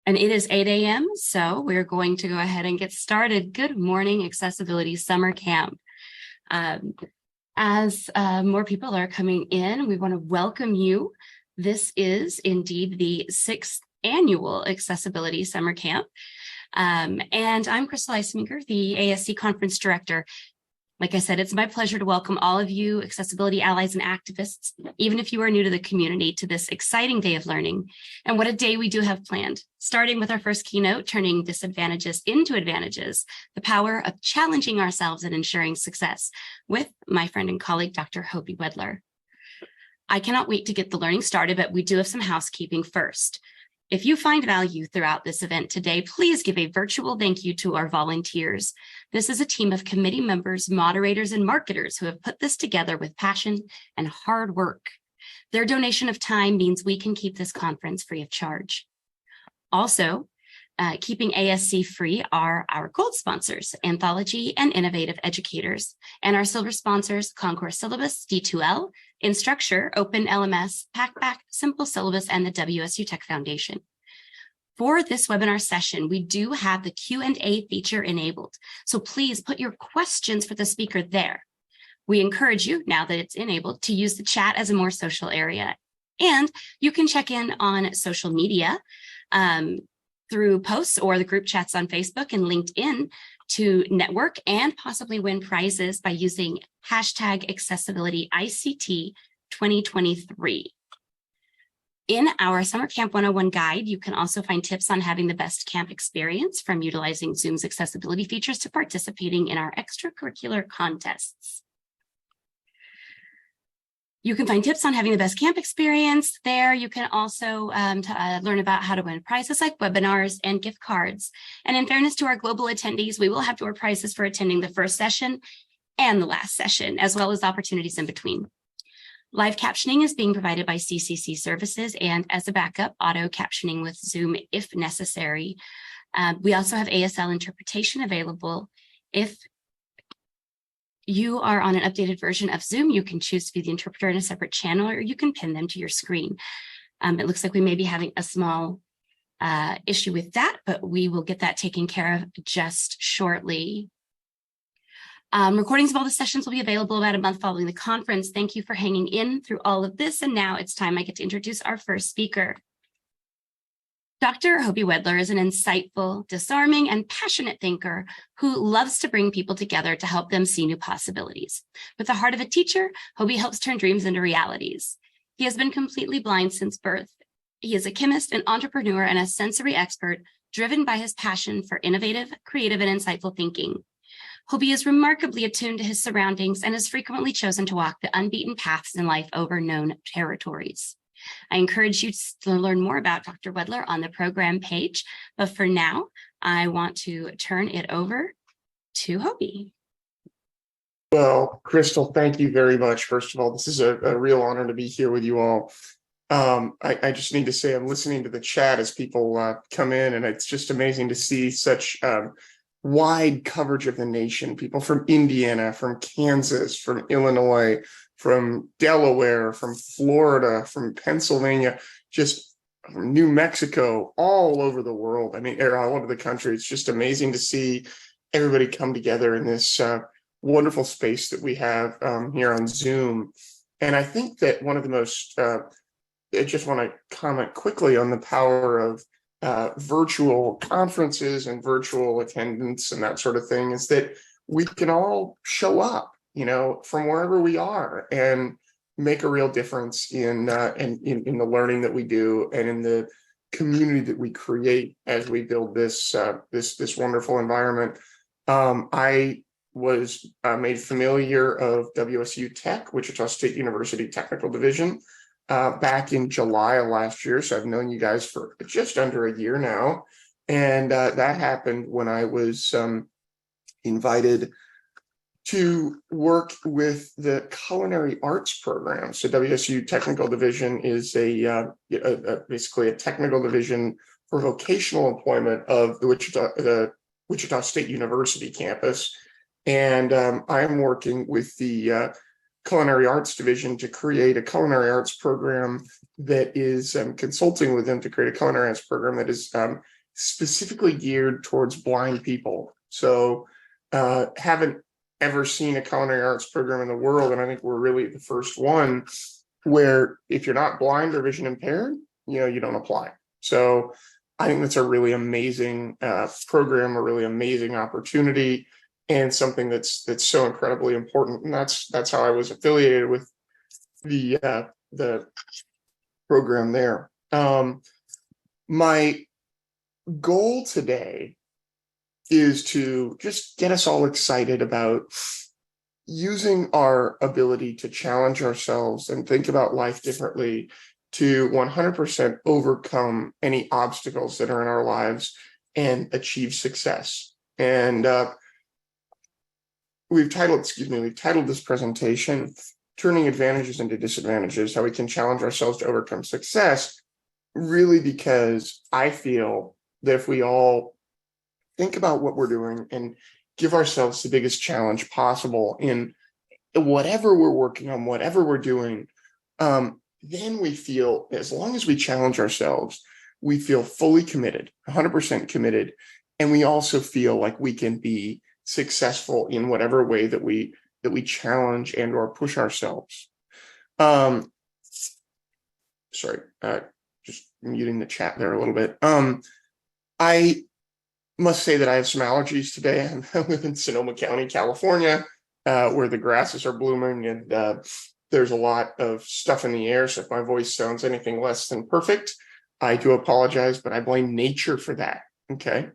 And it is 8 a.m., so we're going to go ahead and get started. Good morning, Accessibility Summer Camp. As more people are coming in, we want to welcome you. This is indeed the 6th annual Accessibility Summer Camp. And I'm Crystal Eisminger, the ASC Conference Director. Like I said, it's my pleasure to welcome all of you accessibility allies and activists, even if you are new to the community, to this exciting day of learning. And what a day we do have planned, starting with our first keynote, turning disadvantages into advantages, the power of challenging ourselves and ensuring success, with my friend and colleague, Dr. Hoby Wedler. I cannot wait to get the learning started, but we do have some housekeeping first. If you find value throughout this event today, please give a virtual thank you to our volunteers. This is a team of committee members, moderators, and marketers who have put this together with passion and hard work. Their donation of time means we can keep this conference free of charge. Also, keeping ASC free are our gold sponsors, Anthology and Innovative Educators, and our silver sponsors, Concourse Syllabus, D2L, Instructure, Open LMS, PackBack, Simple Syllabus, and the WSU Tech Foundation. For this webinar session, we do have the Q&A feature enabled, so please put your questions for the speaker there. We encourage you, now that it's enabled, to use the chat as a more social area. And you can check in on social media through posts or the group chats on Facebook and LinkedIn to network and possibly win prizes by using hashtag accessibilityICT 2023. In our Summer Camp 101 guide, you can also find tips on having the best camp experience, from utilizing Zoom's accessibility features to participating in our extracurricular contests. You can find tips on having the best camp experience there. You can also learn about how to win prizes like webinars and gift cards. And in fairness to our global attendees, we will have door prizes for attending the first session and the last session, as well as opportunities in between. Live captioning is being provided by CCC Services, and as a backup, auto captioning with Zoom if necessary. We also have ASL interpretation available. If you are on an updated version of Zoom, you can choose to be the interpreter in a separate channel, or you can pin them to your screen. It looks like we may be having a small issue with that, but we will get that taken care of just shortly. Recordings of all the sessions will be available about a month following the conference. Thank you for hanging in through all of this. And now it's time I get to introduce our first speaker. Dr. Hoby Wedler is an insightful, disarming, and passionate thinker who loves to bring people together to help them see new possibilities. With the heart of a teacher, Hoby helps turn dreams into realities. He has been completely blind since birth. He is a chemist, an entrepreneur, and a sensory expert driven by his passion for innovative, creative, and insightful thinking. Hoby is remarkably attuned to his surroundings and has frequently chosen to walk the unbeaten paths in life over known territories. I encourage you to learn more about Dr. Wedler on the program page, but for now, I want to turn it over to Hoby. Well, Crystal, thank you very much. First of all, this is a real honor to be here with you all. I just need to say I'm listening to the chat as people come in, and it's just amazing to see such wide coverage of the nation. People from Indiana, from Kansas, from Illinois, from Delaware, from Florida, from Pennsylvania, just from New Mexico, all over the world. I mean, all over the country. It's just amazing to see everybody come together in this wonderful space that we have here on Zoom. And I think that one of the most, I just want to comment quickly on the power of virtual conferences and virtual attendance and that sort of thing, is that we can all show up, from wherever we are, and make a real difference in the learning that we do and in the community that we create as we build this wonderful environment. I was made familiar of WSU Tech, Wichita State University Technical Division, back in July of last year. So I've known you guys for just under a year now. And that happened when I was invited to work with the culinary arts program. So WSU Technical Division is basically a technical division for vocational employment of the Wichita State University campus. And I am working with the culinary arts division to create a culinary arts program that is consulting with them to create a culinary arts program that is specifically geared towards blind people. So haven't ever seen a culinary arts program in the world, and I think we're really the first one where if you're not blind or vision impaired, you don't apply. So I think that's a really amazing program, a really amazing opportunity, and something that's so incredibly important. And that's how I was affiliated with the program there. My goal today is to just get us all excited about using our ability to challenge ourselves and think about life differently to 100% overcome any obstacles that are in our lives and achieve success. And we've titled this presentation, Turning Advantages into Disadvantages, how we can challenge ourselves to overcome success, really because I feel that if we all think about what we're doing and give ourselves the biggest challenge possible in whatever we're working on, whatever we're doing, then we feel, as long as we challenge ourselves, we feel fully committed, 100% committed. And we also feel like we can be successful in whatever way that we challenge and or push ourselves. Sorry, just muting the chat there a little bit. I must say that I have some allergies today. I live in Sonoma County, California, where the grasses are blooming, and there's a lot of stuff in the air. So if my voice sounds anything less than perfect, I do apologize, but I blame nature for that. Okay.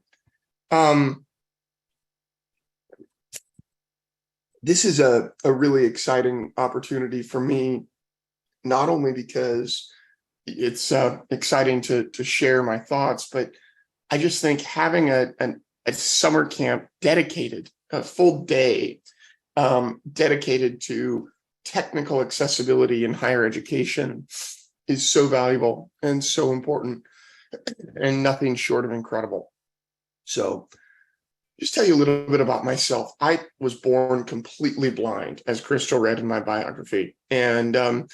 This is a really exciting opportunity for me, not only because it's exciting to share my thoughts, but I just think having a summer camp dedicated, a full day dedicated to technical accessibility in higher education is so valuable and so important, and nothing short of incredible. So just tell you a little bit about myself. I was born completely blind, as Crystal read in my biography. And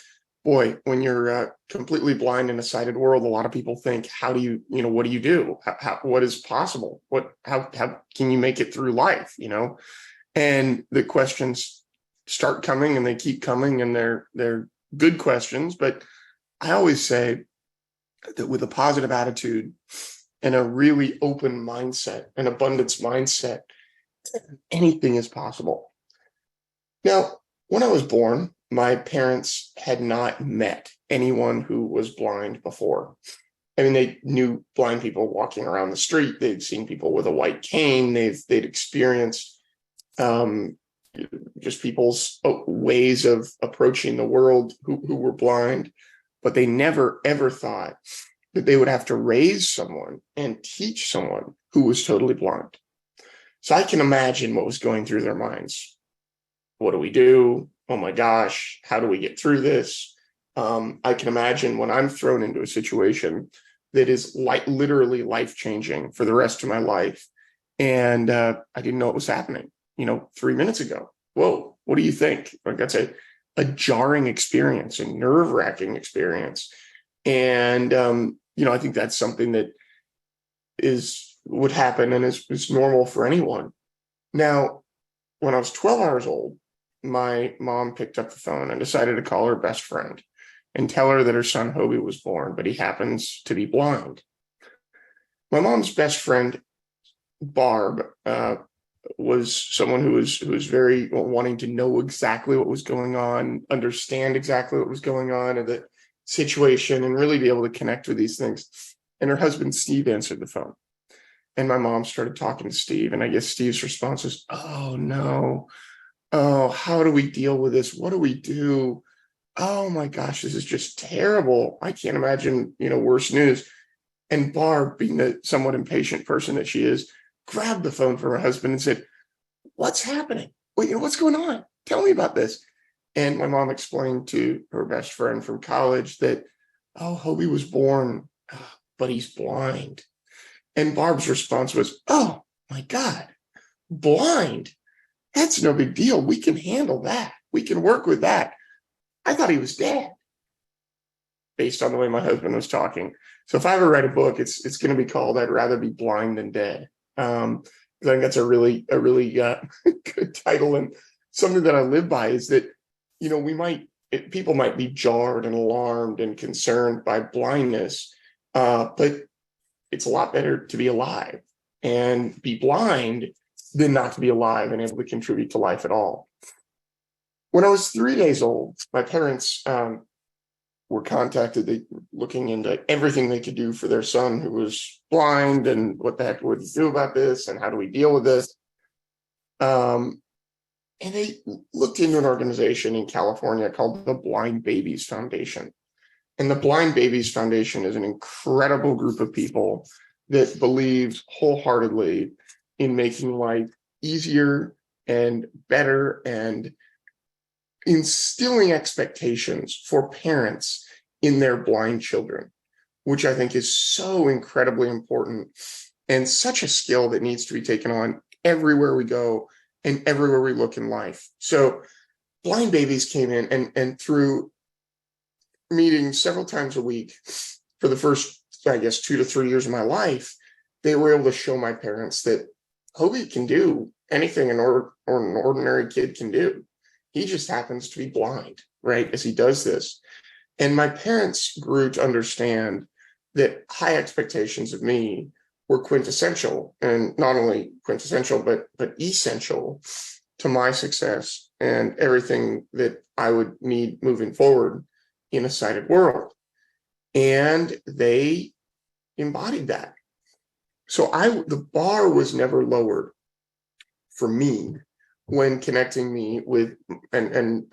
boy, when you're completely blind in a sighted world, a lot of people think, how do you, what do you do? What is possible? How can you make it through life? And the questions start coming, and they keep coming, and they're good questions. But I always say that with a positive attitude and a really open mindset, an abundance mindset, anything is possible. Now, when I was born, my parents had not met anyone who was blind before. I mean, they knew blind people walking around the street. They'd seen people with a white cane. They'd experienced just people's ways of approaching the world who were blind, but they never, ever thought that they would have to raise someone and teach someone who was totally blind. So I can imagine what was going through their minds. What do we do? Oh my gosh, how do we get through this? I can imagine when I'm thrown into a situation that is literally life-changing for the rest of my life. And I didn't know it was happening, 3 minutes ago. Whoa, what do you think? Like, that's a jarring experience, a nerve-wracking experience. And, I think that's something that would happen and is normal for anyone. Now, when I was 12 hours old, my mom picked up the phone and decided to call her best friend and tell her that her son Hoby was born, but he happens to be blind. My mom's best friend, Barb, was someone who was very wanting to know exactly what was going on, understand exactly what was going on in the situation, and really be able to connect with these things. And her husband, Steve, answered the phone. And my mom started talking to Steve. And I guess Steve's response was, oh, no. Oh, how do we deal with this? What do we do? Oh, my gosh, this is just terrible. I can't imagine, worse news. And Barb, being the somewhat impatient person that she is, grabbed the phone from her husband and said, what's happening? What's going on? Tell me about this. And my mom explained to her best friend from college that, oh, Hoby was born, but he's blind. And Barb's response was, oh, my God, blind? That's no big deal. We can handle that. We can work with that. I thought he was dead. based on the way my husband was talking. So if I ever write a book, it's going to be called "I'd Rather Be Blind Than Dead." I think that's a really good title, and something that I live by is that people might be jarred and alarmed and concerned by blindness, but it's a lot better to be alive and be blind than not to be alive and able to contribute to life at all. When I was 3 days old, my parents were contacted. They looking into everything they could do for their son who was blind, and what the heck would we do about this, and how do we deal with this? And they looked into an organization in California called the Blind Babies Foundation. And the Blind Babies Foundation is an incredible group of people that believes wholeheartedly in making life easier and better, and instilling expectations for parents in their blind children, which I think is so incredibly important and such a skill that needs to be taken on everywhere we go and everywhere we look in life. So blind babies came in, and through meetings several times a week for the first, I guess, 2 to 3 years of my life, they were able to show my parents that Hoby can do anything an ordinary kid can do. He just happens to be blind, right, as he does this. And my parents grew to understand that high expectations of me were quintessential, and not only quintessential, but essential to my success and everything that I would need moving forward in a sighted world. And they embodied that. So the bar was never lowered for me when connecting me with and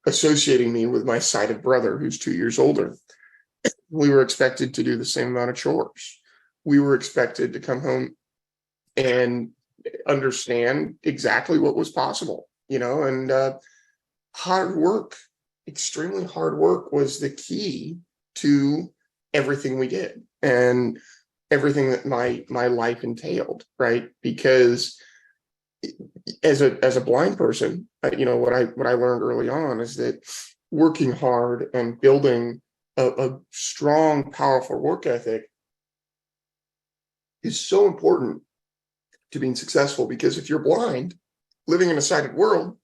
associating me with my sighted brother, who's 2 years older. We were expected to do the same amount of chores. We were expected to come home and understand exactly what was possible, and hard work, extremely hard work, was the key to everything we did and everything that my life entailed, right? Because as a blind person, what I learned early on is that working hard and building a strong, powerful work ethic is so important to being successful. Because if you're blind, living in a sighted world,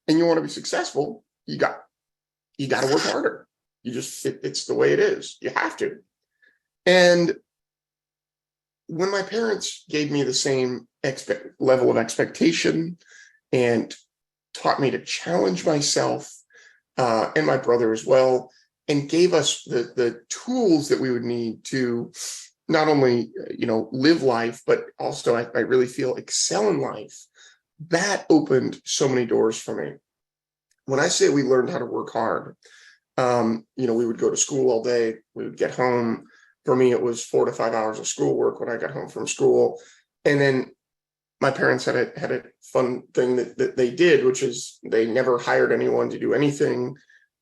and you want to be successful, you got to work harder. It's the way it is. You have to. And when my parents gave me the same level of expectation and taught me to challenge myself, and my brother as well, and gave us the tools that we would need to not only live life, but also I really feel excel in life, that opened so many doors for me. When I say we learned how to work hard, we would go to school all day. We would get home. For me, it was 4 to 5 hours of schoolwork when I got home from school. And then my parents had a fun thing that they did, which is they never hired anyone to do anything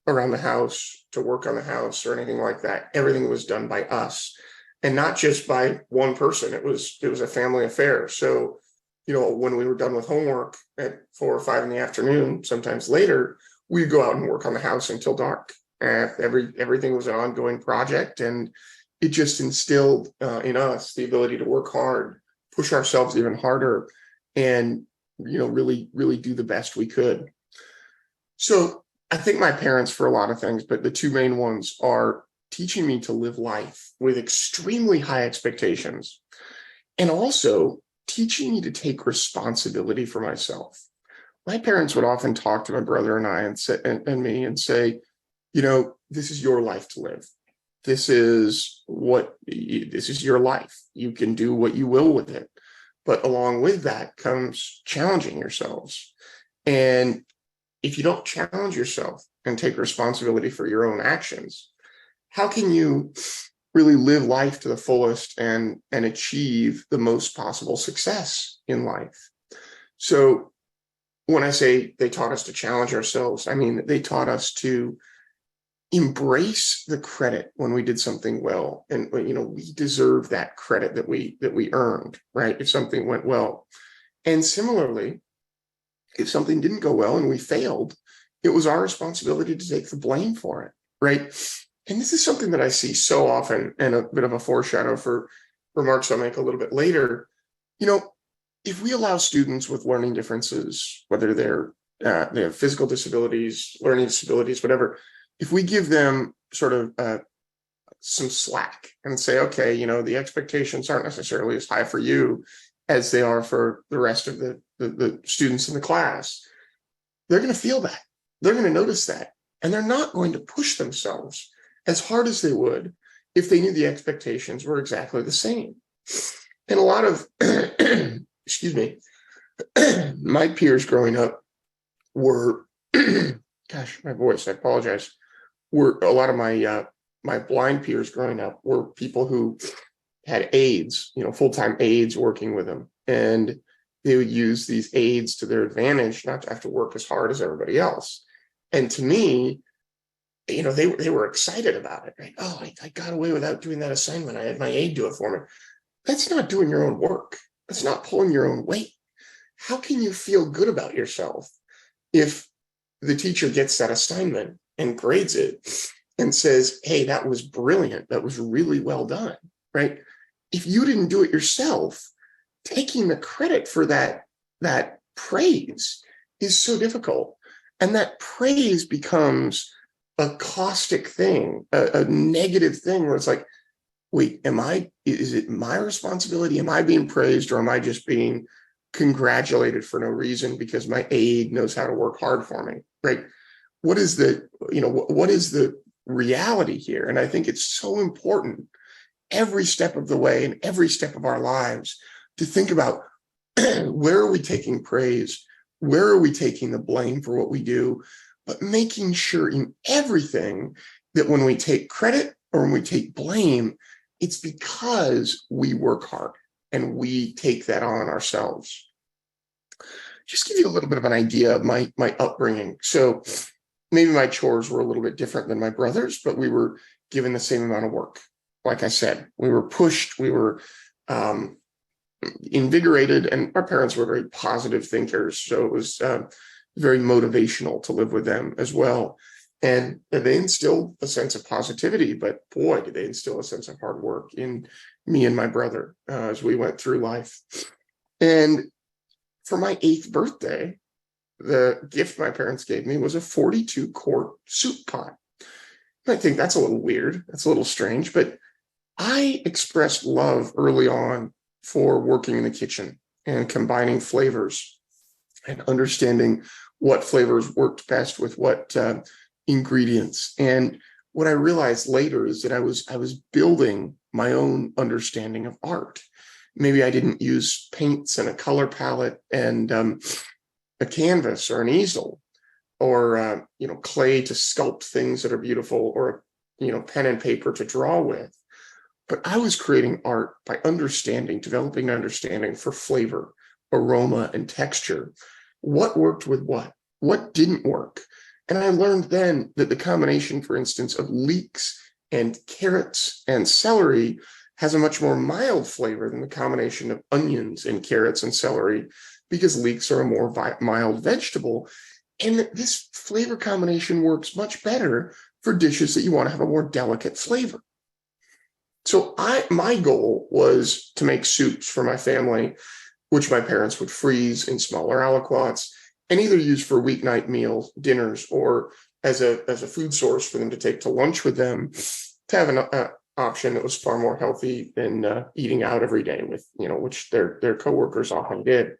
around the house, to work on the house or anything like that. Everything was done by us, and not just by one person. It was a family affair. So, when we were done with homework at 4 or 5 in the afternoon, sometimes later, we'd go out and work on the house until dark. Everything was an ongoing project, and it just instilled in us the ability to work hard, push ourselves even harder, and really, really do the best we could. So I think my parents, for a lot of things, but the two main ones are teaching me to live life with extremely high expectations, and also teaching me to take responsibility for myself. My parents would often talk to my brother and I and me and say, this is your life to live. This is your life. You can do what you will with it. But along with that comes challenging yourselves. And if you don't challenge yourself and take responsibility for your own actions, how can you really live life to the fullest and achieve the most possible success in life? So when I say they taught us to challenge ourselves, I mean, they taught us to embrace the credit when we did something well. And, we deserve that credit that we earned, right? If something went well. And similarly, if something didn't go well and we failed, it was our responsibility to take the blame for it, right? And this is something that I see so often, and a bit of a foreshadow for remarks I'll make a little bit later. You know, if we allow students with learning differences, whether they have physical disabilities, learning disabilities, whatever, if we give them sort of some slack and say, okay, the expectations aren't necessarily as high for you as they are for the rest of the students in the class, they're going to feel that. They're going to notice that. And they're not going to push themselves as hard as they would if they knew the expectations were exactly the same. And a lot of, excuse me, my peers growing up were, gosh, my voice, I apologize, were a lot of my blind peers growing up were people who had aides, full-time aides working with them. And they would use these aides to their advantage, not to have to work as hard as everybody else. And to me, they were excited about it, right? Oh, I got away without doing that assignment. I had my aide do it for me. That's not doing your own work. That's not pulling your own weight. How can you feel good about yourself if the teacher gets that assignment and grades it and says, hey, that was brilliant. That was really well done, right? If you didn't do it yourself, taking the credit for that praise is so difficult. And that praise becomes a caustic thing, a negative thing where it's like, wait, is it my responsibility? Am I being praised, or am I just being congratulated for no reason because my aide knows how to work hard for me, right? What is the reality here? And I think it's so important every step of the way and every step of our lives to think about where are we taking praise? Where are we taking the blame for what we do? But making sure in everything that when we take credit or when we take blame, it's because we work hard and we take that on ourselves. Just give you a little bit of an idea of my upbringing. So maybe my chores were a little bit different than my brother's, but we were given the same amount of work. Like I said, we were pushed, we were invigorated, and our parents were very positive thinkers. So it was very motivational to live with them as well. And they instilled a sense of positivity, but boy, did they instill a sense of hard work in me and my brother as we went through life. And for my 8th birthday, the gift my parents gave me was a 42-quart soup pot. I think that's a little weird. That's a little strange, but I expressed love early on for working in the kitchen and combining flavors and understanding what flavors worked best with what ingredients. And what I realized later is that I was building my own understanding of art. Maybe I didn't use paints and a color palette and a canvas or an easel or clay to sculpt things that are beautiful, or pen and paper to draw with. But I was creating art by developing an understanding for flavor, aroma, and texture. What worked with what didn't work. And I learned then that the combination, for instance, of leeks and carrots and celery has a much more mild flavor than the combination of onions and carrots and celery, because leeks are a more mild vegetable. And this flavor combination works much better for dishes that you want to have a more delicate flavor. So my goal was to make soups for my family, which my parents would freeze in smaller aliquots and either use for weeknight meals, dinners, or as a food source for them to take to lunch with them, to have an option that was far more healthy than eating out every day with, which their coworkers often did.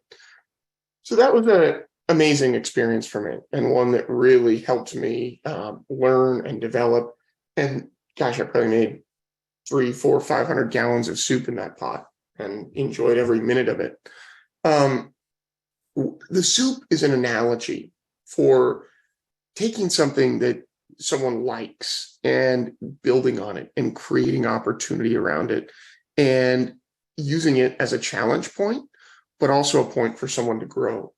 So that was an amazing experience for me, and one that really helped me learn and develop. And gosh, I probably made 300, 400, 500 gallons of soup in that pot and enjoyed every minute of it. The soup is an analogy for taking something that someone likes and building on it and creating opportunity around it and using it as a challenge point, but also a point for someone to grow.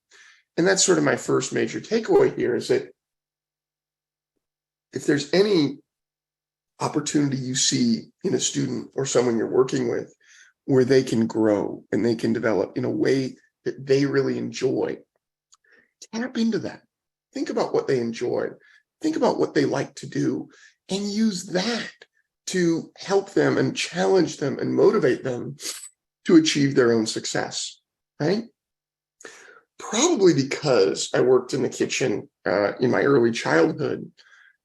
And that's sort of my first major takeaway here, is that if there's any opportunity you see in a student or someone you're working with where they can grow and they can develop in a way that they really enjoy, tap into that. Think about what they enjoy. Think about what they like to do, and use that to help them and challenge them and motivate them to achieve their own success, right? Probably because I worked in the kitchen in my early childhood,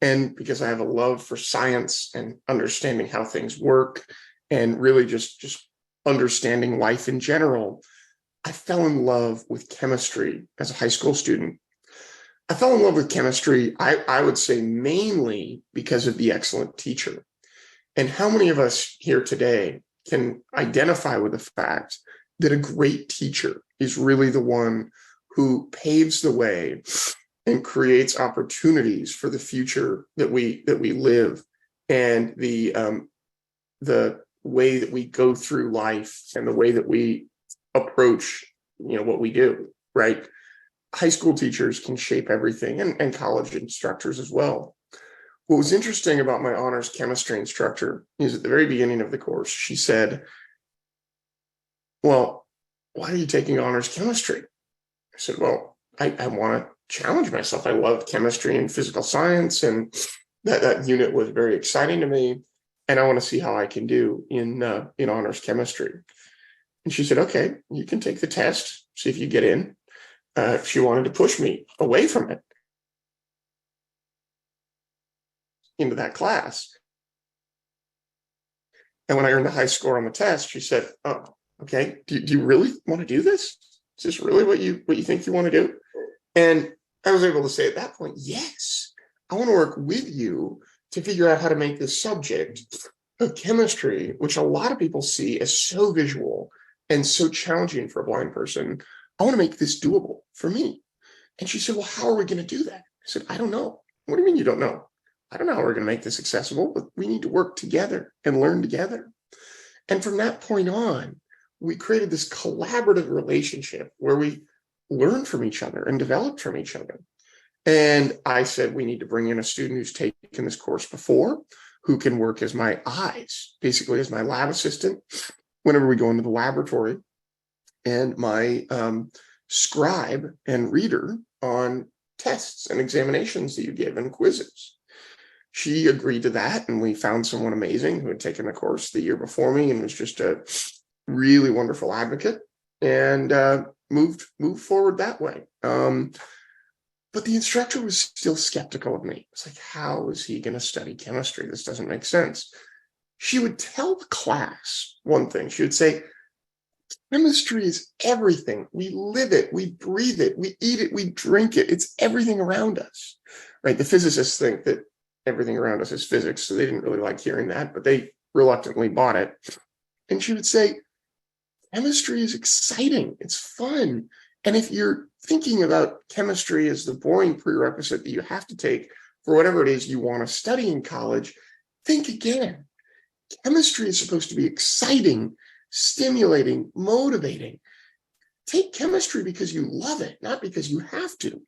and because I have a love for science and understanding how things work, and really just understanding life in general, I fell in love with chemistry as a high school student. I fell in love with chemistry, I would say mainly because of the excellent teacher. And how many of us here today can identify with the fact that a great teacher is really the one who paves the way and creates opportunities for the future that we live, and the way that we go through life and the way that we approach what we do, right? High school teachers can shape everything, and college instructors as well. What was interesting about my honors chemistry instructor is at the very beginning of the course, she said, well, why are you taking honors chemistry? I said, well, I want to challenge myself. I love chemistry and physical science, and that unit was very exciting to me. And I want to see how I can do in honors chemistry. And she said, okay, you can take the test, see if you get in. She wanted to push me away from it into that class. And when I earned the high score on the test, she said, oh, okay, do you really want to do this? Is this really what you think you want to do? And I was able to say at that point, yes, I want to work with you to figure out how to make this subject of chemistry, which a lot of people see as so visual and so challenging for a blind person. I want to make this doable for me. And she said, well, how are we going to do that? I said, I don't know. What do you mean you don't know? I don't know how we're going to make this accessible, but we need to work together and learn together. And from that point on, we created this collaborative relationship where we learned from each other and developed from each other. And I said, we need to bring in a student who's taken this course before, who can work as my eyes, basically as my lab assistant, whenever we go into the laboratory, and my scribe and reader on tests and examinations that you give and quizzes. She agreed to that, and we found someone amazing who had taken the course the year before me and was just a really wonderful advocate, and moved forward that way. But the instructor was still skeptical of me. It's like, how is he going to study chemistry? This doesn't make sense. She would tell the class one thing. She would say, chemistry is everything. We live it, we breathe it, we eat it, we drink it. It's everything around us, right? The physicists think that everything around us is physics, so they didn't really like hearing that, but they reluctantly bought it. And she would say, chemistry is exciting, it's fun. And if you're thinking about chemistry as the boring prerequisite that you have to take for whatever it is you want to study in college, think again. Chemistry is supposed to be exciting, stimulating, motivating. Take chemistry because you love it, not because you have to.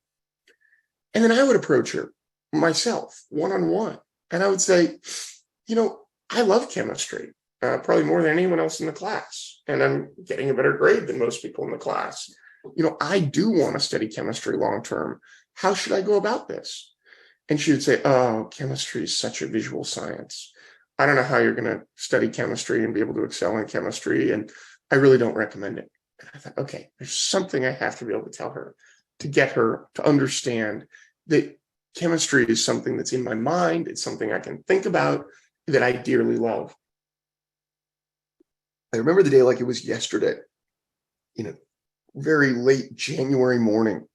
And then I would approach her myself one-on-one, and I would say, I love chemistry, probably more than anyone else in the class, and I'm getting a better grade than most people in the class. I do want to study chemistry long-term. How should I go about this? And she would say, oh, chemistry is such a visual science. I don't know how you're going to study chemistry and be able to excel in chemistry, and I really don't recommend it. And I thought, okay, there's something I have to be able to tell her to get her to understand that chemistry is something that's in my mind. It's something I can think about, that I dearly love. I remember the day like it was yesterday, very late January morning.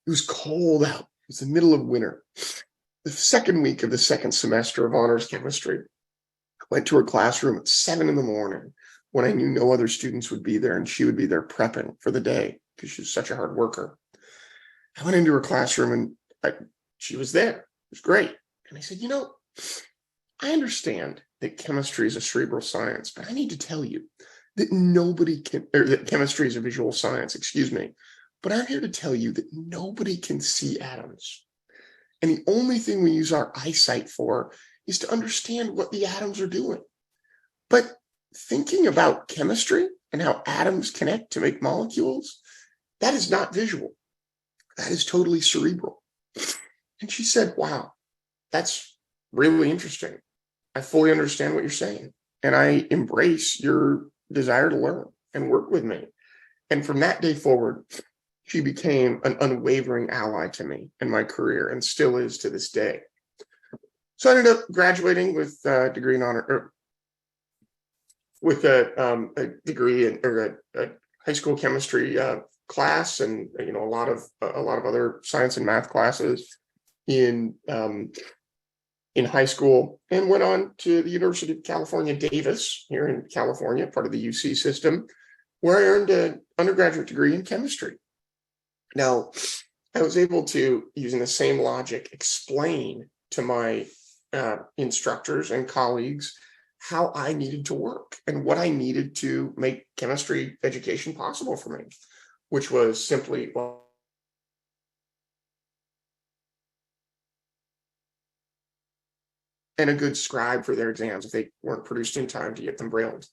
It was cold out. It was the middle of winter. The second week of the second semester of honors chemistry. I went to her classroom at 7 a.m. when I knew no other students would be there, and she would be there prepping for the day because she was such a hard worker. I went into her classroom, and she was there. It was great. And I said, I understand that chemistry is a cerebral science, but I need to tell you that that chemistry is a visual science, excuse me. But I'm here to tell you that nobody can see atoms. And the only thing we use our eyesight for is to understand what the atoms are doing. But thinking about chemistry and how atoms connect to make molecules, that is not visual. That is totally cerebral. And she said, wow, that's really interesting. I fully understand what you're saying, and I embrace your desire to learn and work with me. And from that day forward, she became an unwavering ally to me in my career and still is to this day. So I ended up graduating with a degree in honor, or with a degree in, or a high school chemistry class, and a lot of other science and math classes in high school, and went on to the University of California, Davis, here in California, part of the UC system, where I earned an undergraduate degree in chemistry. Now, I was able to, using the same logic, explain to my instructors and colleagues how I needed to work and what I needed to make chemistry education possible for me, which was simply, well, and a good scribe for their exams if they weren't produced in time to get them brailled.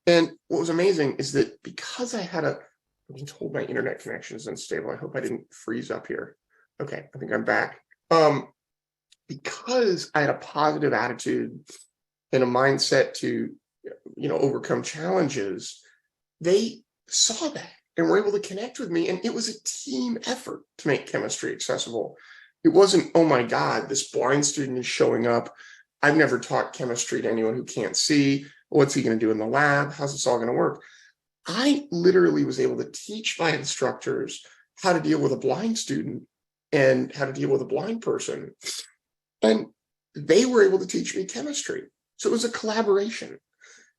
And what was amazing is that because I'm being told my internet connection is unstable. I hope I didn't freeze up here. Okay, I think I'm back. Because I had a positive attitude and a mindset to, overcome challenges, they saw that and were able to connect with me. And it was a team effort to make chemistry accessible. It wasn't, oh my God, this blind student is showing up. I've never taught chemistry to anyone who can't see. What's he going to do in the lab? How's this all going to work? I literally was able to teach my instructors how to deal with a blind student and how to deal with a blind person. And they were able to teach me chemistry. So it was a collaboration.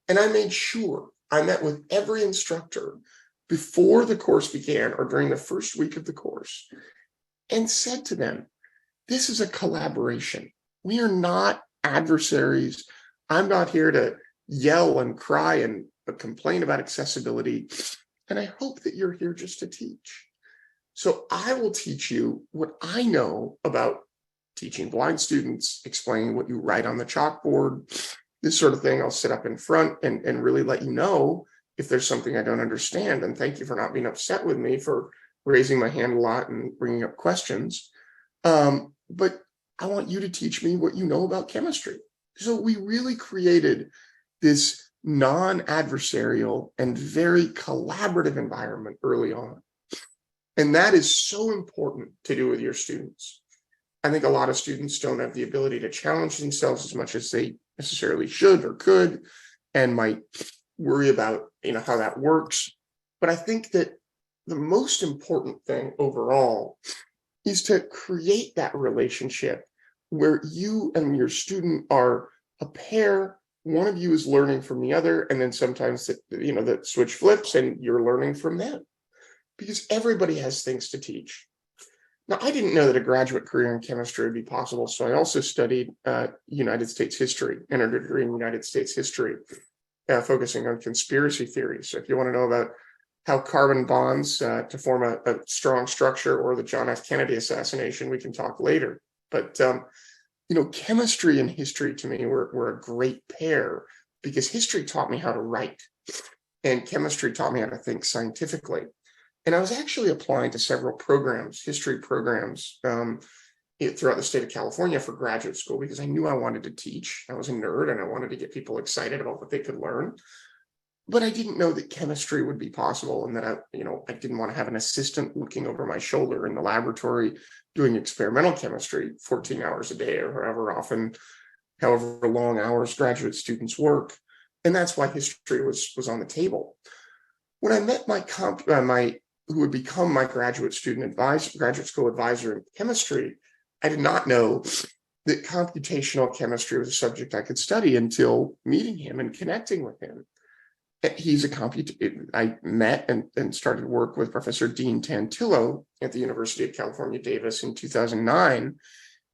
And I made sure I met with every instructor before the course began or during the first week of the course and said to them, this is a collaboration. We are not adversaries. I'm not here to yell and cry and complain about accessibility. And I hope that you're here just to teach. So I will teach you what I know about teaching blind students, explaining what you write on the chalkboard, this sort of thing. I'll sit up in front and really let you know if there's something I don't understand. And thank you for not being upset with me for raising my hand a lot and bringing up questions. But I want you to teach me what you know about chemistry. So we really created this non-adversarial and very collaborative environment early on. And that is so important to do with your students. I think a lot of students don't have the ability to challenge themselves as much as they necessarily should or could, and might worry about, how that works. But I think that the most important thing overall is to create that relationship where you and your student are a pair. One of you is learning from the other, and then sometimes the switch flips and you're learning from them, because everybody has things to teach. Now, I didn't know that a graduate career in chemistry would be possible, so I also studied United States history, entered a degree in United States history, focusing on conspiracy theories. So if you want to know about how carbon bonds to form a strong structure, or the John F. Kennedy assassination, we can talk later. But chemistry and history to me were a great pair, because history taught me how to write and chemistry taught me how to think scientifically. And I was actually applying to several programs, history programs, throughout the state of California for graduate school, because I knew I wanted to teach. I was a nerd and I wanted to get people excited about what they could learn. But I didn't know that chemistry would be possible, and that I didn't want to have an assistant looking over my shoulder in the laboratory doing experimental chemistry 14 hours a day, or however long hours graduate students work. And that's why history was on the table. When I met my who would become my graduate school advisor in chemistry, I did not know that computational chemistry was a subject I could study until meeting him and connecting with him. I met and started work with Professor Dean Tantillo at the University of California, Davis in 2009.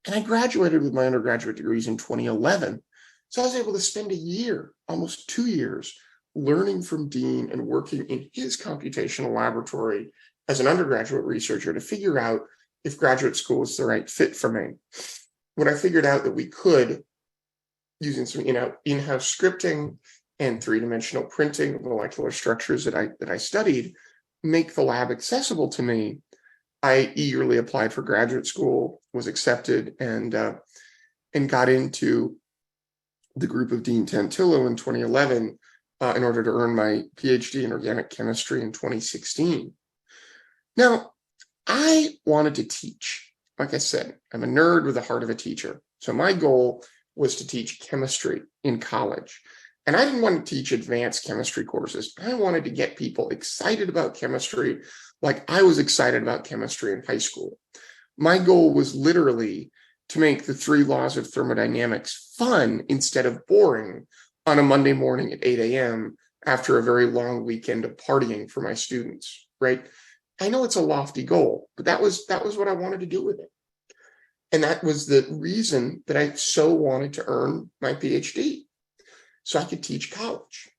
And I graduated with my undergraduate degrees in 2011. So I was able to spend a year, almost 2 years, learning from Dean and working in his computational laboratory as an undergraduate researcher to figure out if graduate school was the right fit for me. When I figured out that we could, using some in-house scripting and three-dimensional printing of molecular structures that I studied, make the lab accessible to me, I eagerly applied for graduate school, was accepted, and and got into the group of Dean Tantillo in 2011 in order to earn my PhD in organic chemistry in 2016. Now, I wanted to teach. Like I said, I'm a nerd with the heart of a teacher. So my goal was to teach chemistry in college. And I didn't want to teach advanced chemistry courses. I wanted to get people excited about chemistry like I was excited about chemistry in high school. My goal was literally to make the 3 laws of thermodynamics fun instead of boring on a Monday morning at 8 a.m. after a very long weekend of partying for my students, right? I know it's a lofty goal, but that was what I wanted to do with it. And that was the reason that I so wanted to earn my PhD, so I could teach college.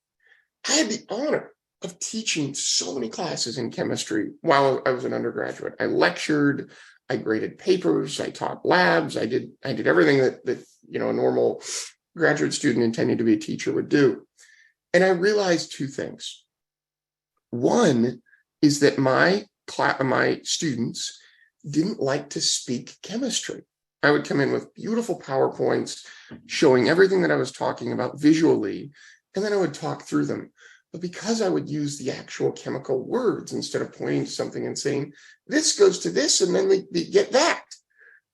I had the honor of teaching so many classes in chemistry while I was an undergraduate. I lectured, I graded papers, I taught labs, I did everything that a normal graduate student intending to be a teacher would do. And I realized 2 things. One is that my students didn't like to speak chemistry. I would come in with beautiful PowerPoints showing everything that I was talking about visually, and then I would talk through them. But because I would use the actual chemical words instead of pointing to something and saying, this goes to this, and then we get that.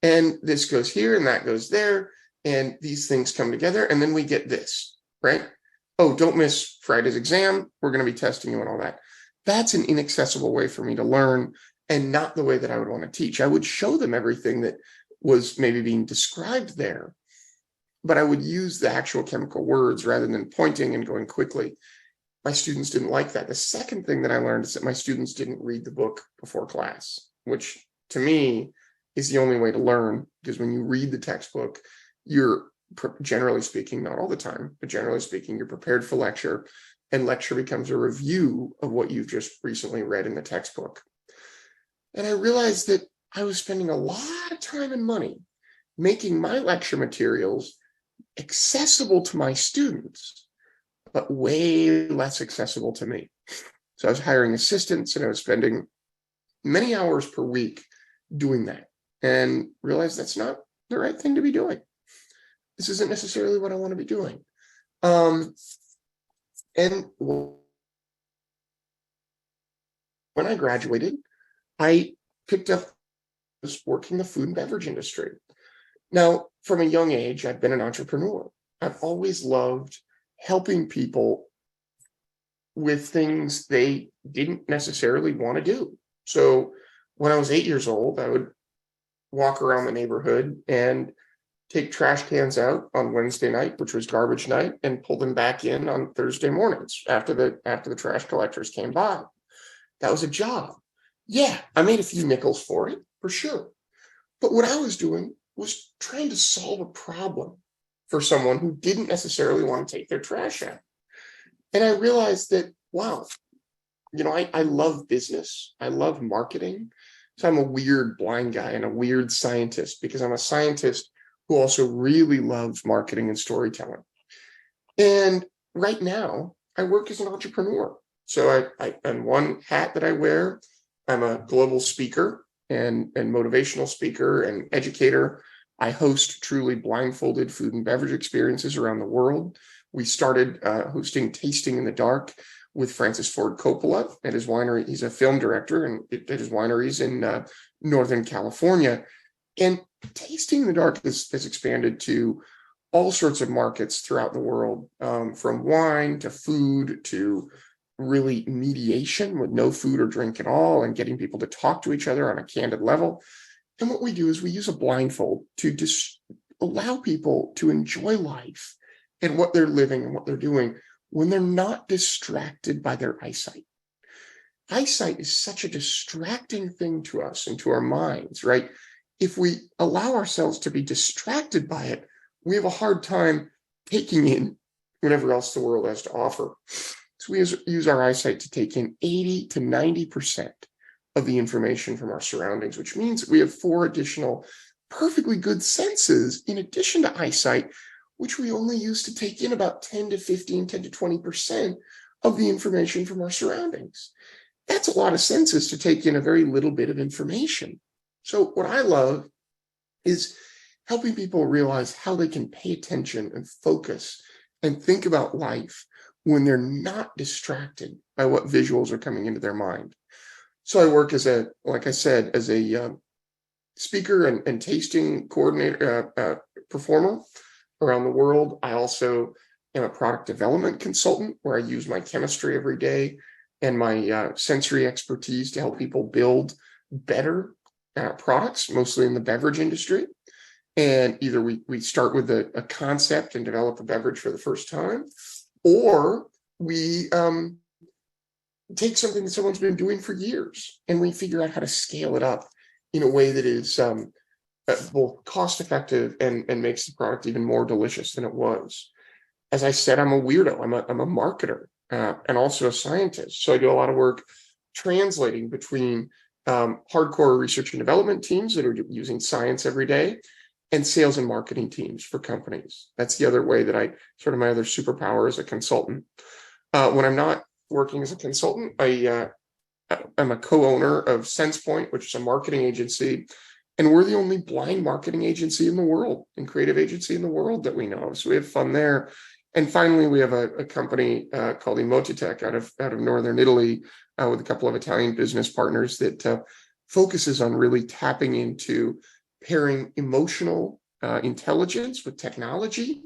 And this goes here, and that goes there, and these things come together, and then we get this, right? Oh, don't miss Friday's exam. We're going to be testing you and all that. That's an inaccessible way for me to learn, and not the way that I would want to teach. I would show them everything that was maybe being described there, but I would use the actual chemical words rather than pointing and going quickly. My students didn't like that. The second thing that I learned is that my students didn't read the book before class, which to me is the only way to learn, because when you read the textbook, you're generally speaking, not all the time, but generally speaking, you're prepared for lecture, and lecture becomes a review of what you've just recently read in the textbook. And I realized that I was spending a lot of time and money making my lecture materials accessible to my students, but way less accessible to me. So I was hiring assistants, and I was spending many hours per week doing that, and realized that's not the right thing to be doing. This isn't necessarily what I want to be doing. And when I graduated, I picked up working the food and beverage industry. Now, from a young age, I've been an entrepreneur. I've always loved helping people with things they didn't necessarily want to do. So when I was 8 years old, I would walk around the neighborhood and take trash cans out on Wednesday night, which was garbage night, and pull them back in on Thursday mornings after the trash collectors came by. That was a job. Yeah, I made a few nickels for it, for sure. But what I was doing was trying to solve a problem for someone who didn't necessarily want to take their trash out. And I realized that, wow, I love business. I love marketing. So I'm a weird blind guy and a weird scientist, because I'm a scientist who also really loves marketing and storytelling. And right now, I work as an entrepreneur. So and one hat that I wear, I'm a global speaker and motivational speaker and educator. I host truly blindfolded food and beverage experiences around the world. We started hosting Tasting in the Dark with Francis Ford Coppola at his winery. He's a film director, and at his wineries in Northern California. And Tasting in the Dark has expanded to all sorts of markets throughout the world, from wine to food to really mediation with no food or drink at all, and getting people to talk to each other on a candid level. And what we do is we use a blindfold to allow people to enjoy life and what they're living and what they're doing when they're not distracted by their eyesight. Eyesight is such a distracting thing to us and to our minds, right? If we allow ourselves to be distracted by it, we have a hard time taking in whatever else the world has to offer. So we use our eyesight to take in 80 to 90% of the information from our surroundings, which means we have 4 additional perfectly good senses in addition to eyesight, which we only use to take in about 10 to 20% of the information from our surroundings. That's a lot of senses to take in a very little bit of information. So what I love is helping people realize how they can pay attention and focus and think about life when they're not distracted by what visuals are coming into their mind. So I work like I said, as a speaker and tasting coordinator, performer around the world. I also am a product development consultant where I use my chemistry every day and my sensory expertise to help people build better products, mostly in the beverage industry. And either we start with a concept and develop a beverage for the first time, or we take something that someone's been doing for years and we figure out how to scale it up in a way that is both cost effective and makes the product even more delicious than it was. As I said, I'm a weirdo. I'm a marketer and also a scientist. So I do a lot of work translating between hardcore research and development teams that are using science every day and sales and marketing teams for companies. That's the other way that I sort of my other superpower as a consultant. When I'm not working as a consultant, I'm a co-owner of SensePoint, which is a marketing agency, and we're the only blind marketing agency in the world and creative agency in the world that we know of. So we have fun there. And finally, we have a company called Emotitech out of northern Italy with a couple of Italian business partners that focuses on really tapping into pairing emotional intelligence with technology,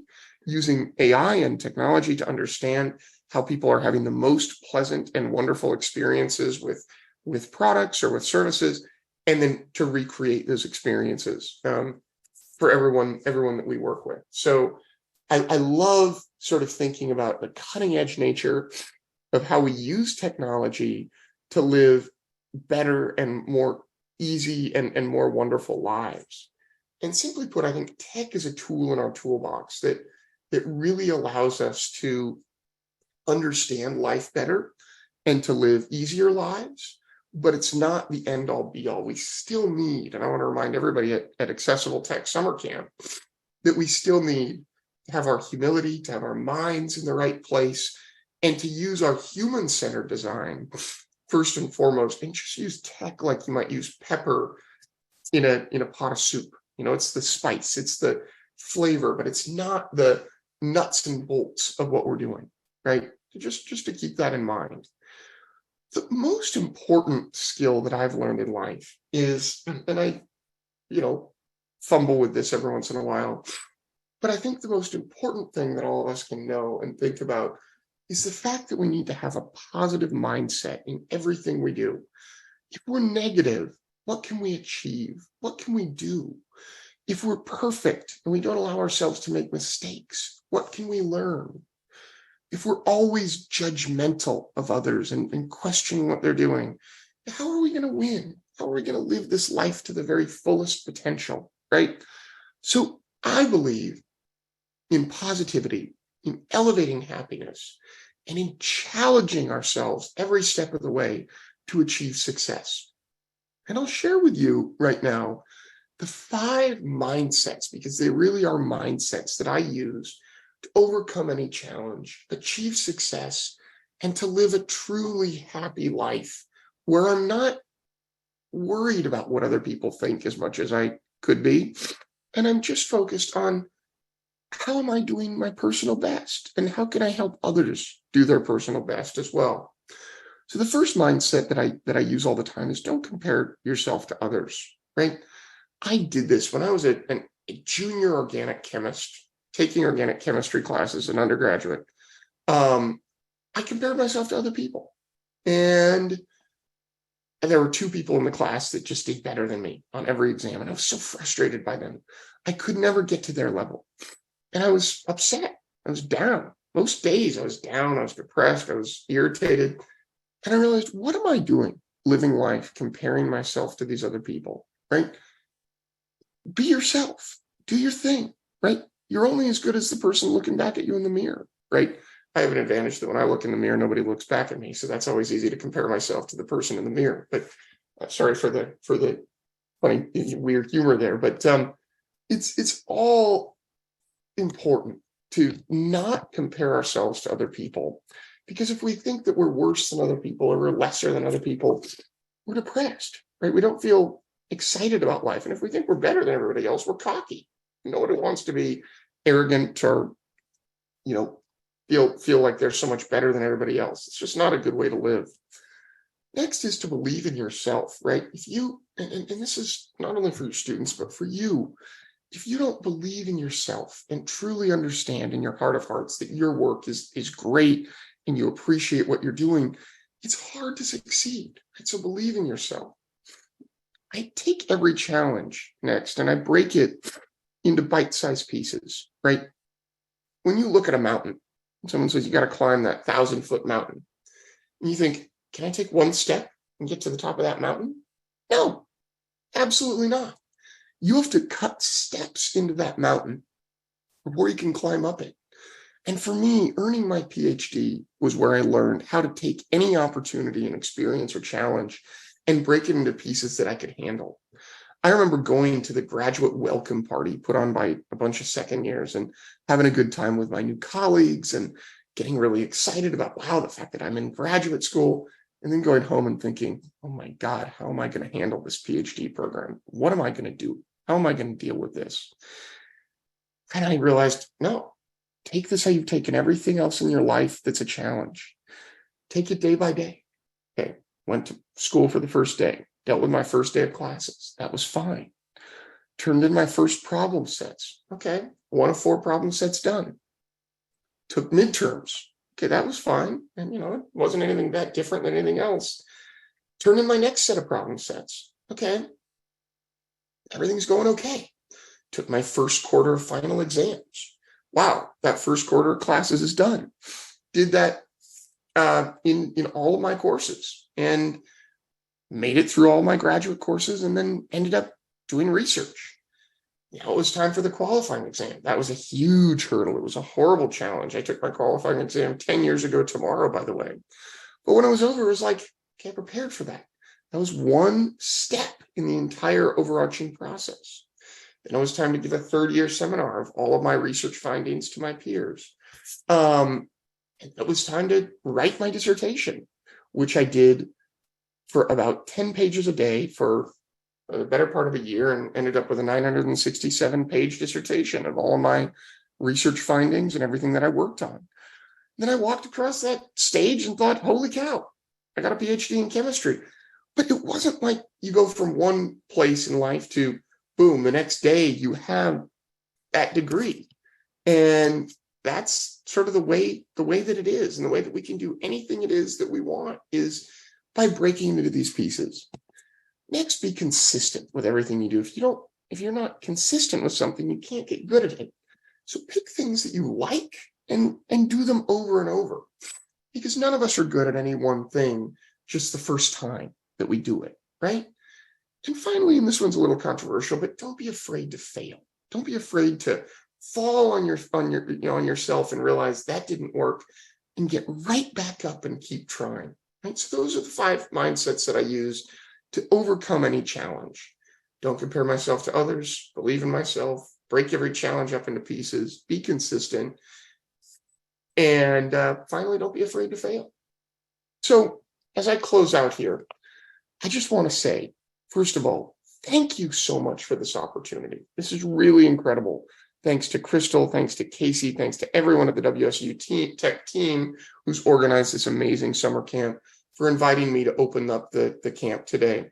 using AI and technology to understand how people are having the most pleasant and wonderful experiences with products or with services, and then to recreate those experiences for everyone that we work with. So I love sort of thinking about the cutting edge nature of how we use technology to live better and more easy and more wonderful lives. And simply put, I think tech is a tool in our toolbox that really allows us to understand life better and to live easier lives, but it's not the end all be all. We still need, and I want to remind everybody at Accessible Tech Summer Camp, that we still need to have our humility, to have our minds in the right place, and to use our human-centered design first and foremost, and just use tech like you might use pepper in a pot of soup. It's the spice, it's the flavor, but it's not the nuts and bolts of what we're doing, right? Just to keep that in mind. The most important skill that I've learned in life is, and I, fumble with this every once in a while, but I think the most important thing that all of us can know and think about is the fact that we need to have a positive mindset in everything we do. If we're negative, what can we achieve? What can we do? If we're perfect and we don't allow ourselves to make mistakes, what can we learn? If we're always judgmental of others and questioning what they're doing, how are we going to win? How are we going to live this life to the very fullest potential, right? So I believe in positivity, in elevating happiness, and in challenging ourselves every step of the way to achieve success. And I'll share with you right now the 5 mindsets, because they really are mindsets that I use to overcome any challenge, achieve success, and to live a truly happy life where I'm not worried about what other people think as much as I could be. And I'm just focused on how am I doing my personal best and how can I help others do their personal best as well. So the first mindset that I use all the time is don't compare yourself to others, right? I did this when I was a junior organic chemist, taking organic chemistry classes in undergraduate. I compared myself to other people. And there were 2 people in the class that just did better than me on every exam. And I was so frustrated by them. I could never get to their level. And I was upset. I was down. Most days I was down. I was depressed. I was irritated. And I realized, what am I doing living life comparing myself to these other people, right? Be yourself. Do your thing, right? You're only as good as the person looking back at you in the mirror, right? I have an advantage that when I look in the mirror, nobody looks back at me. So that's always easy to compare myself to the person in the mirror. But sorry for the funny, weird humor there. But it's all important to not compare ourselves to other people. Because if we think that we're worse than other people or we're lesser than other people, we're depressed, right? We don't feel excited about life. And if we think we're better than everybody else, we're cocky, Nobody wants to be arrogant or, you know, feel like they're so much better than everybody else. It's just not a good way to live. Next is to believe in yourself, right? If you, and this is not only for your students, but for you, if you don't believe in yourself and truly understand in your heart of hearts that your work is great and you appreciate what you're doing, it's hard to succeed. Right? So believe in yourself. I take every challenge next and I break it into bite-sized pieces, right? When you look at a mountain, someone says you got to climb that 1,000-foot mountain, and you think, can I take one step and get to the top of that mountain? No, absolutely not. You have to cut steps into that mountain before you can climb up it. And for me, earning my PhD was where I learned how to take any opportunity and experience or challenge and break it into pieces that I could handle. I remember going to the graduate welcome party put on by a bunch of second years and having a good time with my new colleagues and getting really excited about, wow, the fact that I'm in graduate school, and then going home and thinking, oh my God, how am I going to handle this PhD program? What am I going to do? How am I going to deal with this? And I realized, no, take this how you've taken everything else in your life that's a challenge. Take it day by day. Okay, went to school for the first day, dealt with my first day of classes. That was fine. Turned in my first problem sets. Okay, 1 of 4 problem sets done. Took midterms. Okay, that was fine. And, it wasn't anything that different than anything else. Turned in my next set of problem sets. Okay, everything's going okay. Took my first quarter of final exams. Wow, that first quarter of classes is done. Did that in all of my courses and made it through all my graduate courses and then ended up doing research. It was time for the qualifying exam. That was a huge hurdle. It was a horrible challenge. I took my qualifying exam 10 years ago tomorrow, by the way. But when it was over, it was like, okay, I prepared for that. That was one step in the entire overarching process. Then it was time to give a third-year seminar of all of my research findings to my peers. And it was time to write my dissertation, which I did for about 10 pages a day for the better part of a year and ended up with a 967-page dissertation of all of my research findings and everything that I worked on. Then I walked across that stage and thought, holy cow, I got a PhD in chemistry. But it wasn't like you go from one place in life to boom, the next day you have that degree. And that's sort of the way that it is, and the way that we can do anything it is that we want is by breaking into these pieces. Next, be consistent with everything you do. If you're not consistent with something, you can't get good at it. So pick things that you like and do them over and over, because none of us are good at any one thing just the first time that we do it, right? And finally, and this one's a little controversial, but don't be afraid to fail. Don't be afraid to fall on yourself and realize that didn't work, and get right back up and keep trying. Right? So those are the 5 mindsets that I use to overcome any challenge. Don't compare myself to others, believe in myself, break every challenge up into pieces, be consistent, and finally, don't be afraid to fail. So as I close out here, I just want to say, first of all, thank you so much for this opportunity. This is really incredible. Thanks to Crystal, thanks to Casey, thanks to everyone at the WSU Tech team who's organized this amazing summer camp, for inviting me to open up the camp today.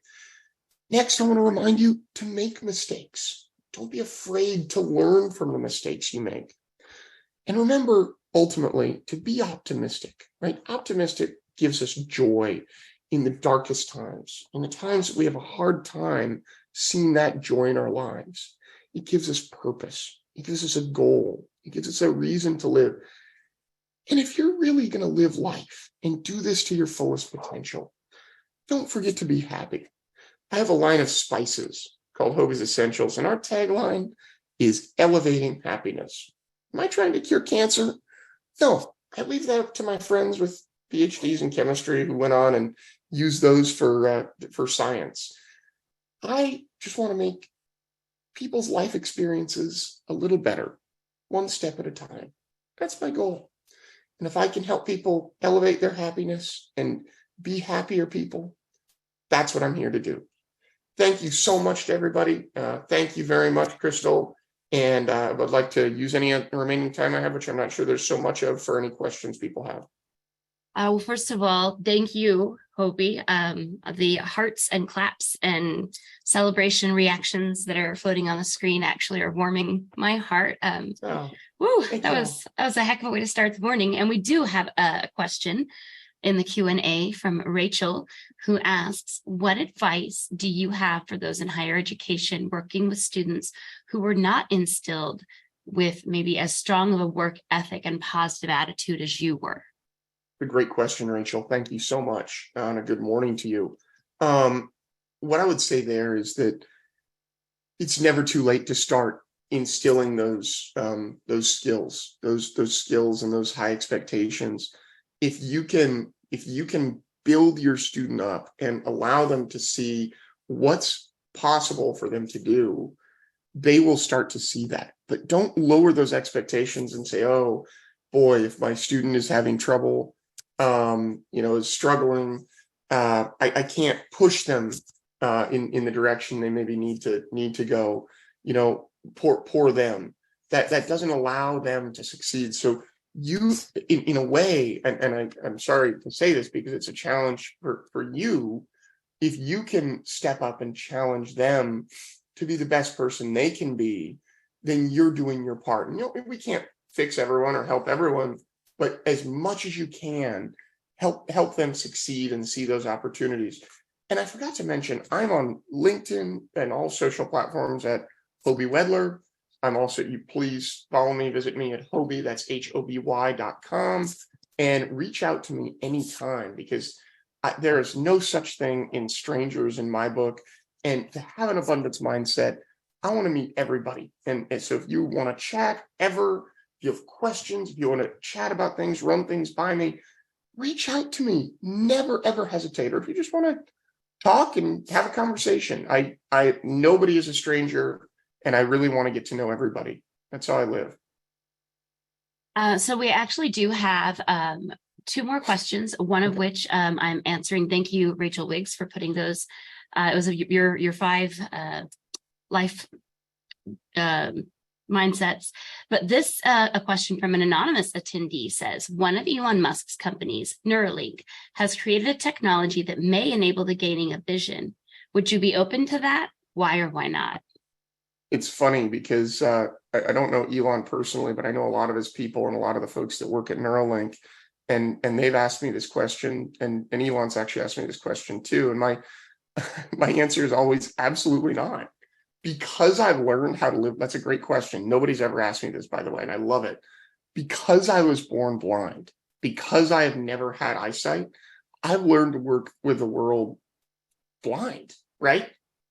Next, I want to remind you to make mistakes. Don't be afraid to learn from the mistakes you make. And remember, ultimately, to be optimistic, right? Optimistic gives us joy in the darkest times, in the times that we have a hard time seeing that joy in our lives. It gives us purpose. It gives us a goal. It gives us a reason to live. And if you're really going to live life and do this to your fullest potential, don't forget to be happy. I have a line of spices called Hoby's Essentials, and our tagline is elevating happiness. Am I trying to cure cancer? No, I leave that up to my friends with PhDs in chemistry who went on and used those for science. I just want to make people's life experiences a little better, one step at a time. That's my goal. And if I can help people elevate their happiness and be happier people, that's what I'm here to do. Thank you so much to everybody. Thank you very much, Crystal. And I would like to use any remaining time I have, which I'm not sure there's so much of, for any questions people have. Well, first of all, thank you, Hoby. The hearts and claps and celebration reactions that are floating on the screen actually are warming my heart. Oh, Woo, thank that you. was a heck of a way to start the morning. And we do have a question in the Q&A from Rachel, who asks, what advice do you have for those in higher education working with students who were not instilled with maybe as strong of a work ethic and positive attitude as you were? A great question, Rachel. Thank you so much. And a good morning to you. What I would say there is that it's never too late to start instilling those skills, those skills and those high expectations. If you can build your student up and allow them to see what's possible for them to do, they will start to see that. But don't lower those expectations and say, oh boy, if my student is having trouble, is struggling, I can't push them in the direction they maybe need to go, pour them. That doesn't allow them to succeed. So you, in a way, and I'm sorry to say this because it's a challenge for you, if you can step up and challenge them to be the best person they can be, then you're doing your part. And we can't fix everyone or help everyone, but as much as you can, help them succeed and see those opportunities. And I forgot to mention, I'm on LinkedIn and all social platforms at Hoby Wedler. I'm also, you please follow me, visit me at Hoby, that's HOBY.com, and reach out to me anytime, because there is no such thing in strangers in my book. And to have an abundance mindset, I want to meet everybody. And so if you want to chat ever, if you have questions, if you want to chat about things, run things by me, reach out to me. Never, ever hesitate. Or if you just want to talk and have a conversation, nobody is a stranger, and I really want to get to know everybody. That's how I live. So we actually do have two more questions, one of which I'm answering. Thank you, Rachel Wiggs, for putting those. It was your 5 life mindsets. But this, a question from an anonymous attendee says, one of Elon Musk's companies, Neuralink, has created a technology that may enable the gaining of vision. Would you be open to that? Why or why not? It's funny because I don't know Elon personally, but I know a lot of his people and a lot of the folks that work at Neuralink, and they've asked me this question, and Elon's actually asked me this question too. And my answer is always absolutely not. Because I've learned how to live. That's a great question. Nobody's ever asked me this, by the way, and I love it. Because I was born blind, because I have never had eyesight, I've learned to work with the world blind, right?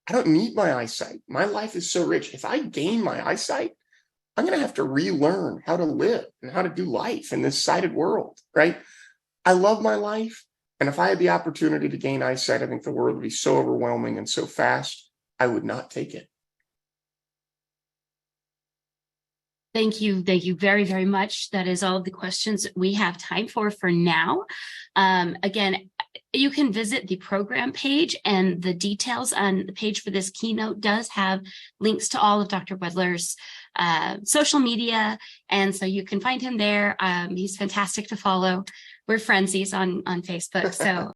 I don't need my eyesight. My life is so rich. If I gain my eyesight, I'm going to have to relearn how to live and how to do life in this sighted world, right? I love my life. And if I had the opportunity to gain eyesight, I think the world would be so overwhelming and so fast, I would not take it. Thank you. Thank you very, very much. That is all of the questions we have time for now. Again, you can visit the program page, and the details on the page for this keynote does have links to all of Dr. Wedler's social media. And so you can find him there. He's fantastic to follow. We're friendsies on Facebook. So